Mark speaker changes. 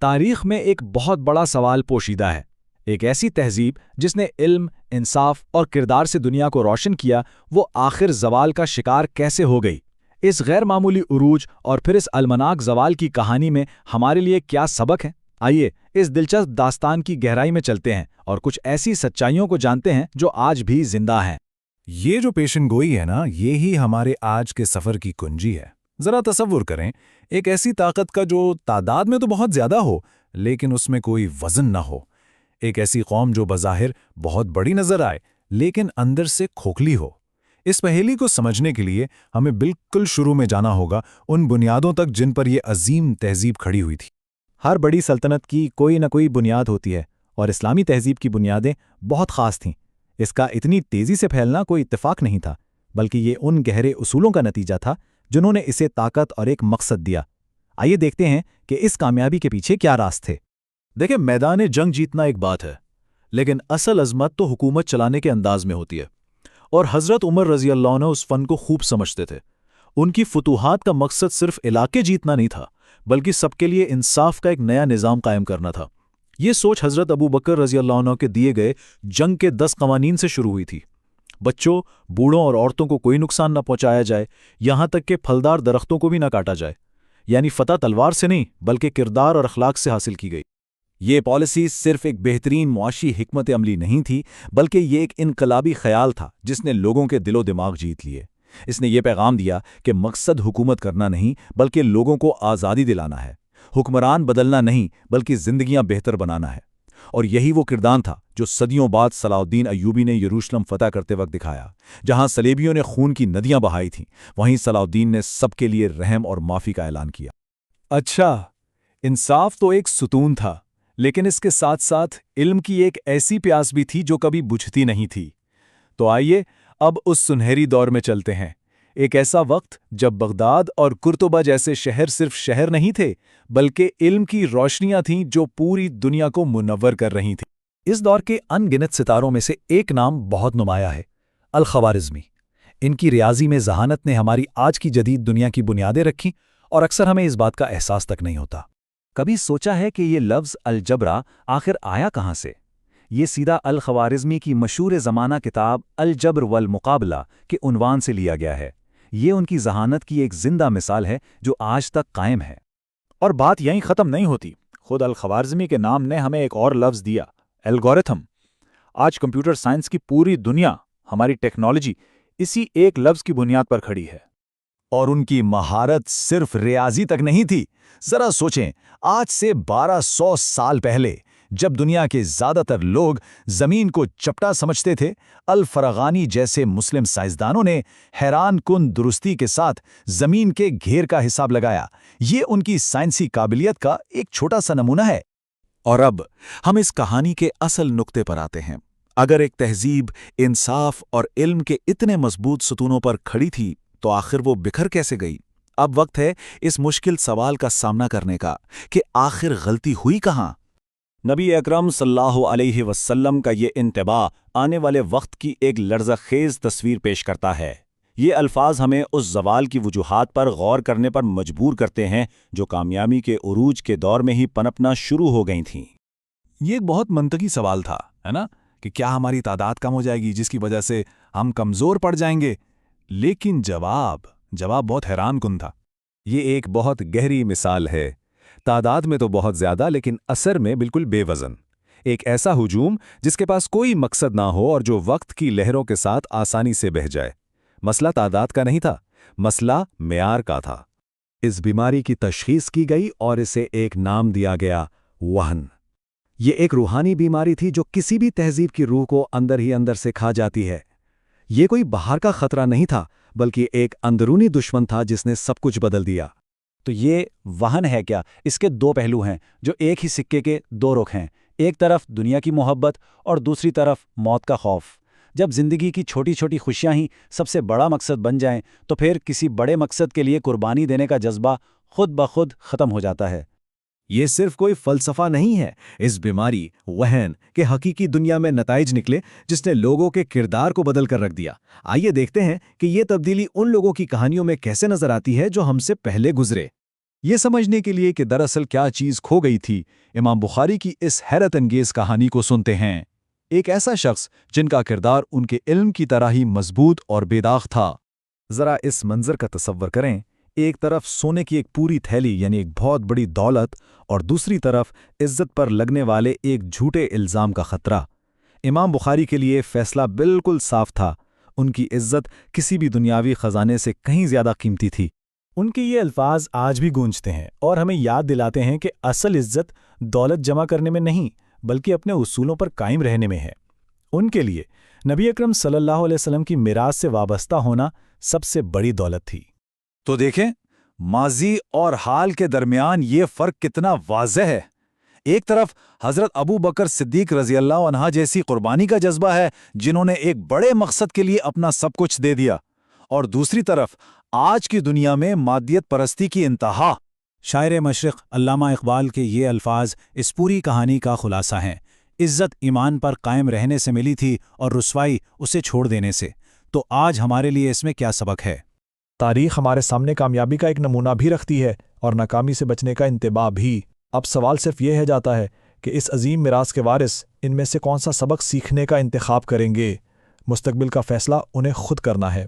Speaker 1: تاریخ میں ایک بہت بڑا سوال پوشیدہ ہے۔ ایک ایسی تہذیب جس نے علم، انصاف اور کردار سے دنیا کو روشن کیا، وہ آخر زوال کا شکار کیسے ہو گئی؟ اس غیر معمولی عروج اور پھر اس المناک زوال کی کہانی میں ہمارے لیے کیا سبق ہے؟ آئیے اس دلچسپ داستان کی گہرائی میں چلتے ہیں اور کچھ ایسی سچائیوں کو جانتے ہیں جو آج بھی زندہ ہیں۔
Speaker 2: یہ جو پیشن گوئی ہے نا، یہی ہمارے آج کے سفر کی کنجی ہے۔ ذرا تصور کریں، ایک ایسی طاقت کا جو تعداد میں تو بہت زیادہ ہو لیکن اس میں کوئی وزن نہ ہو۔ ایک ایسی قوم جو بظاہر بہت بڑی نظر آئے لیکن اندر سے کھوکھلی ہو۔ اس پہیلی کو سمجھنے کے لیے ہمیں بالکل شروع میں جانا ہوگا ان بنیادوں تک جن پر یہ عظیم تہذیب کھڑی ہوئی تھی۔
Speaker 3: ہر بڑی سلطنت کی کوئی نہ کوئی بنیاد ہوتی ہے، اور اسلامی تہذیب کی بنیادیں بہت خاص تھیں۔ اس کا اتنی تیزی سے پھیلنا کوئی اتفاق نہیں تھا، بلکہ یہ ان گہرے اصولوں کا نتیجہ تھا جنہوں نے اسے طاقت اور ایک مقصد دیا۔ آئیے دیکھتے ہیں کہ اس کامیابی کے پیچھے کیا راز تھے۔
Speaker 4: دیکھیں، میدان جنگ جیتنا ایک بات ہے، لیکن اصل عظمت تو حکومت چلانے کے انداز میں ہوتی ہے، اور حضرت عمر رضی اللہ عنہ اس فن کو خوب سمجھتے تھے۔ ان کی فتوحات کا مقصد صرف علاقے جیتنا نہیں تھا، بلکہ سب کے لیے انصاف کا ایک نیا نظام قائم کرنا تھا۔ یہ سوچ حضرت ابو بکر رضی اللہ عنہ کے دیے گئے جنگ کے 10 قوانین سے شروع ہوئی تھی۔ بچوں، بوڑھوں اور عورتوں کو کوئی نقصان نہ پہنچایا جائے، یہاں تک کہ پھلدار درختوں کو بھی نہ کاٹا جائے۔ یعنی فتح تلوار سے نہیں بلکہ کردار اور اخلاق سے حاصل کی گئی۔
Speaker 1: یہ پالیسی صرف ایک بہترین معاشی حکمت عملی نہیں تھی، بلکہ یہ ایک انقلابی خیال تھا جس نے لوگوں کے دل و دماغ جیت لیے۔ اس نے یہ پیغام دیا کہ مقصد حکومت کرنا نہیں بلکہ لوگوں کو آزادی دلانا ہے، حکمران بدلنا نہیں بلکہ زندگیاں بہتر بنانا ہے۔ اور یہی وہ کردار تھا جو صدیوں بعد صلاح الدین ایوبی نے یروشلم فتح کرتے وقت دکھایا۔ جہاں صلیبیوں نے خون کی ندیاں بہائی تھیں، وہیں صلاح الدین نے سب کے لیے رحم اور معافی کا اعلان کیا۔
Speaker 2: اچھا، انصاف تو ایک ستون تھا، لیکن اس کے ساتھ ساتھ علم کی ایک ایسی پیاس بھی تھی جو کبھی بجھتی نہیں تھی۔ تو آئیے اب اس سنہری دور میں چلتے ہیں، ایک ایسا وقت جب بغداد اور قرطبہ جیسے شہر صرف شہر نہیں تھے بلکہ علم کی روشنیاں تھیں جو پوری دنیا کو منور کر رہی تھیں۔
Speaker 3: اس دور کے ان گنت ستاروں میں سے ایک نام بہت نمایاں ہے، الخوارزمی۔ ان کی ریاضی میں ذہانت نے ہماری آج کی جدید دنیا کی بنیادیں رکھیں، اور اکثر ہمیں اس بات کا احساس تک نہیں ہوتا۔ کبھی سوچا ہے کہ یہ لفظ الجبرا آخر آیا کہاں سے؟ یہ سیدھا الخوارزمی کی مشہور زمانہ کتاب الجبر والمقابلہ کے عنوان سے لیا گیا ہے۔ یہ ان کی ذہانت کی ایک زندہ مثال ہے جو آج تک قائم ہے۔
Speaker 4: اور بات یہیں ختم نہیں ہوتی، خود الخوارزمی کے نام نے ہمیں ایک اور لفظ دیا، الگورتھم۔ آج کمپیوٹر سائنس کی پوری دنیا، ہماری ٹیکنالوجی اسی ایک لفظ کی بنیاد پر کھڑی ہے۔
Speaker 2: اور ان کی مہارت صرف ریاضی تک نہیں تھی۔ ذرا سوچیں، آج سے 1200 سال پہلے جب دنیا کے زیادہ تر لوگ زمین کو چپٹا سمجھتے تھے، الفراغانی جیسے مسلم سائنسدانوں نے حیران کن درستی کے ساتھ زمین کے گھیر کا حساب لگایا۔ یہ ان کی سائنسی قابلیت کا ایک چھوٹا سا نمونہ ہے۔
Speaker 4: اور اب ہم اس کہانی کے اصل نقطے پر آتے ہیں۔ اگر ایک تہذیب انصاف اور علم کے اتنے مضبوط ستونوں پر کھڑی تھی تو آخر وہ بکھر کیسے گئی؟ اب وقت ہے اس مشکل سوال کا سامنا کرنے کا کہ آخر غلطی ہوئی کہاں؟
Speaker 1: نبی اکرم صلی اللہ علیہ وسلم کا یہ انتباہ آنے والے وقت کی ایک لرزہ خیز تصویر پیش کرتا ہے۔ یہ الفاظ ہمیں اس زوال کی وجوہات پر غور کرنے پر مجبور کرتے ہیں جو کامیابی کے عروج کے دور میں ہی پنپنا شروع ہو گئی تھیں۔
Speaker 2: یہ ایک بہت منطقی سوال تھا، ہے نا، کہ کیا ہماری تعداد کم ہو جائے گی جس کی وجہ سے ہم کمزور پڑ جائیں گے؟ لیکن جواب بہت حیران کن تھا۔
Speaker 3: یہ ایک بہت گہری مثال ہے۔ تعداد میں تو بہت زیادہ لیکن اثر میں بالکل بے وزن۔ ایک ایسا ہجوم جس کے پاس کوئی مقصد نہ ہو اور جو وقت کی لہروں کے ساتھ آسانی سے بہہ جائے۔ مسئلہ تعداد کا نہیں تھا، مسئلہ معیار کا تھا۔ اس بیماری کی تشخیص کی گئی اور اسے ایک نام دیا گیا، وہن۔ یہ ایک روحانی بیماری تھی جو کسی بھی تہذیب کی روح کو اندر ہی اندر سے کھا جاتی ہے۔ یہ کوئی باہر کا خطرہ نہیں تھا بلکہ ایک اندرونی دشمن تھا جس نے سب کچھ بدل دیا۔
Speaker 1: تو یہ وہن ہے کیا؟ اس کے دو پہلو ہیں جو ایک ہی سکے کے دو رخ ہیں۔ ایک طرف دنیا کی محبت اور دوسری طرف موت کا خوف۔ جب زندگی کی چھوٹی چھوٹی خوشیاں ہی سب سے بڑا مقصد بن جائیں تو پھر کسی بڑے مقصد کے لیے قربانی دینے کا جذبہ خود بخود ختم ہو جاتا ہے۔
Speaker 3: یہ صرف کوئی فلسفہ نہیں ہے، اس بیماری وہن کے حقیقی دنیا میں نتائج نکلے جس نے لوگوں کے کردار کو بدل کر رکھ دیا۔ آئیے دیکھتے ہیں کہ یہ تبدیلی ان لوگوں کی کہانیوں میں کیسے نظر آتی ہے جو ہم سے پہلے گزرے۔
Speaker 1: یہ سمجھنے کے لیے کہ دراصل کیا چیز کھو گئی تھی، امام بخاری کی اس حیرت انگیز کہانی کو سنتے ہیں۔ ایک ایسا شخص جن کا کردار ان کے علم کی طرح ہی مضبوط اور بے داغ تھا۔
Speaker 2: ذرا اس منظر کا تصور کریں، ایک طرف سونے کی ایک پوری تھیلی یعنی ایک بہت بڑی دولت، اور دوسری طرف عزت پر لگنے والے ایک جھوٹے الزام کا خطرہ۔ امام بخاری کے لیے فیصلہ بالکل صاف تھا، ان کی عزت کسی بھی دنیاوی خزانے سے کہیں زیادہ قیمتی تھی۔
Speaker 4: ان کے یہ الفاظ آج بھی گونجتے ہیں اور ہمیں یاد دلاتے ہیں کہ اصل عزت دولت جمع کرنے میں نہیں بلکہ اپنے اصولوں پر قائم رہنے میں ہے۔ ان کے لیے نبی اکرم صلی اللہ علیہ وسلم کی میراث سے وابستہ ہونا سب سے بڑی دولت تھی۔
Speaker 1: تو دیکھیں، ماضی اور حال کے درمیان یہ فرق کتنا واضح ہے۔ ایک طرف حضرت ابو بکر صدیق رضی اللہ عنہ جیسی قربانی کا جذبہ ہے، جنہوں نے ایک بڑے مقصد کے لیے اپنا سب کچھ دے دیا، اور دوسری طرف آج کی دنیا میں مادیت پرستی کی انتہا۔
Speaker 5: شاعر مشرق علامہ اقبال کے یہ الفاظ اس پوری کہانی کا خلاصہ ہیں۔ عزت ایمان پر قائم رہنے سے ملی تھی اور رسوائی اسے چھوڑ دینے سے۔ تو آج ہمارے لیے اس میں کیا سبق ہے؟
Speaker 6: تاریخ ہمارے سامنے کامیابی کا ایک نمونہ بھی رکھتی ہے اور ناکامی سے بچنے کا انتباہ بھی۔ اب سوال صرف یہ ہے جاتا ہے کہ اس عظیم میراث کے وارث ان میں سے کون سا سبق سیکھنے کا انتخاب کریں گے۔ مستقبل کا فیصلہ انہیں خود کرنا ہے۔